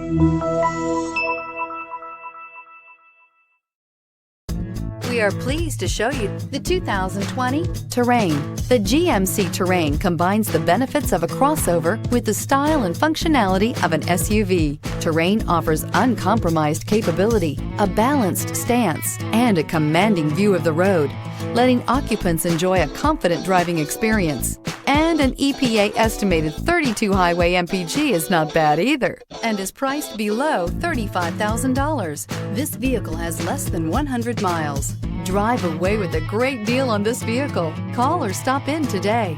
We are pleased to show you the 2020 Terrain. The GMC Terrain combines the benefits of a crossover with the style and functionality of an SUV. Terrain offers uncompromised capability, a balanced stance, and a commanding view of the road, letting occupants enjoy a confident driving experience. And an EPA estimated 32 highway MPG is not bad either, and is priced below $35,000. This vehicle has less than 100 miles. Drive away with a great deal on this vehicle. Call or stop in today.